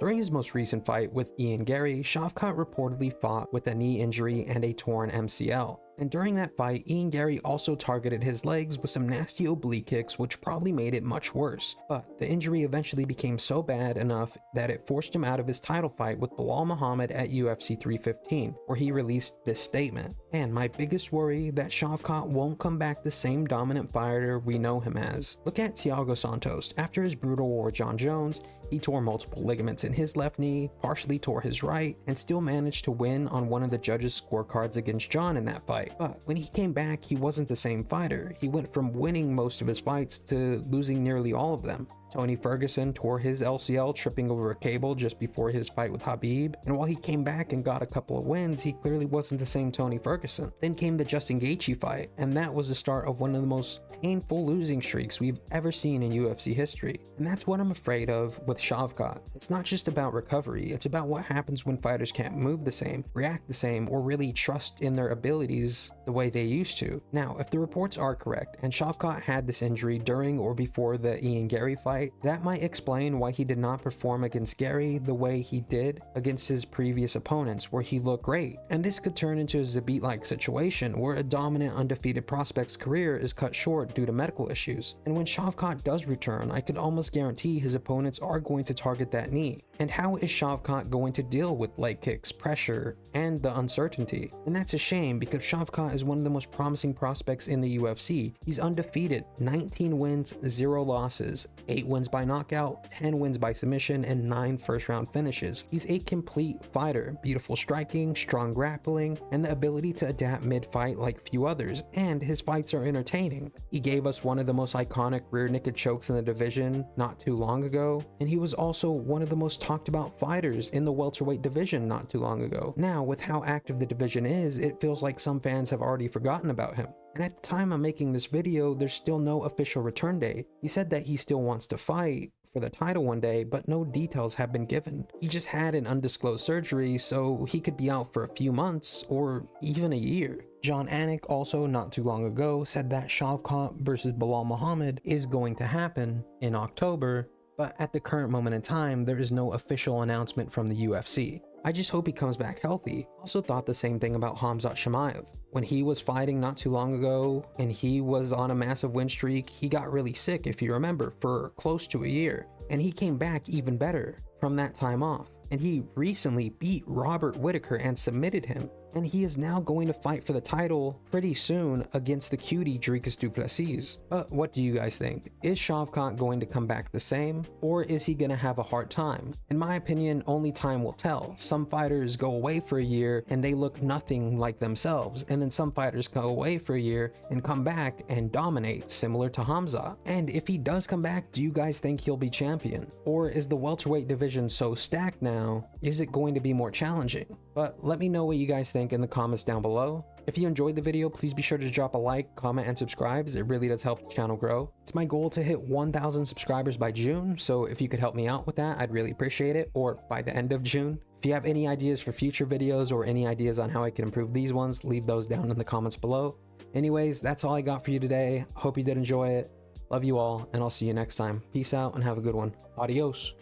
During his most recent fight with Ian Gary, Shavkat reportedly fought with a knee injury and a torn MCL. And during that fight, Ian Gary also targeted his legs with some nasty oblique kicks, which probably made it much worse. But the injury eventually became so bad enough that it forced him out of his title fight with Belal Muhammad at UFC 315, where he released this statement. And my biggest worry, that Shavkat won't come back the same dominant fighter we know him as. Look at Thiago Santos. After his brutal war with John Jones, he tore multiple ligaments in his left knee, partially tore his right, and still managed to win on one of the judges' scorecards against John in that fight. But when he came back, he wasn't the same fighter. He went from winning most of his fights to losing nearly all of them. Tony Ferguson tore his LCL tripping over a cable just before his fight with Khabib, and while he came back and got a couple of wins, he clearly wasn't the same Tony Ferguson. Then came the Justin Gaethje fight, and that was the start of one of the most painful losing streaks we've ever seen in UFC history. And that's what I'm afraid of with Shavkat. It's not just about recovery, it's about what happens when fighters can't move the same, react the same, or really trust in their abilities the way they used to. Now, if the reports are correct, and Shavkat had this injury during or before the Ian Gary fight, that might explain why he did not perform against Gary the way he did against his previous opponents, where he looked great. And this could turn into a Zabit-like situation where a dominant undefeated prospect's career is cut short due to medical issues. And when Shavkat does return, I could almost guarantee his opponents are going to target that knee. And how is Shavkat going to deal with leg kicks, pressure, and the uncertainty? And that's a shame, because Shavkat is one of the most promising prospects in the UFC. He's undefeated, 19 wins, 0 losses, 8 wins by knockout, 10 wins by submission, and 9 first-round finishes. He's a complete fighter, beautiful striking, strong grappling, and the ability to adapt mid-fight like few others, and his fights are entertaining. He gave us one of the most iconic rear naked chokes in the division not too long ago, and he was also one of the most talked about fighters in the welterweight division not too long ago. Now, with how active the division is, it feels like some fans have already forgotten about him. And at the time I'm making this video, there's still no official return date. He said that he still wants to fight for the title one day, but no details have been given. He just had an undisclosed surgery, so he could be out for a few months or even a year. John Anik also not too long ago said that Shavkat versus Belal Muhammad is going to happen in October, but at the current moment in time, there is no official announcement from the UFC. I just hope he comes back healthy. Also thought the same thing about Khamzat Chimaev. When he was fighting not too long ago and he was on a massive win streak, he got really sick, if you remember, for close to a year. And he came back even better from that time off. And he recently beat Robert Whittaker and submitted him. And he is now going to fight for the title pretty soon against the cutie Dricus du Plessis. But what do you guys think? Is Shavkat going to come back the same, or is he going to have a hard time? In my opinion, only time will tell. Some fighters go away for a year and they look nothing like themselves, and then some fighters go away for a year and come back and dominate, similar to Khamzat. And if he does come back, do you guys think he'll be champion? Or is the welterweight division so stacked now, is it going to be more challenging? But let me know what you guys think in the comments down below. If you enjoyed the video, please be sure to drop a like, comment, and subscribe, as it really does help the channel grow. It's my goal to hit 1,000 subscribers by June, so if you could help me out with that, I'd really appreciate it, or by the end of June. If you have any ideas for future videos or any ideas on how I can improve these ones, leave those down in the comments below. Anyways, that's all I got for you today. Hope you did enjoy it. Love you all, and I'll see you next time. Peace out and have a good one. Adios.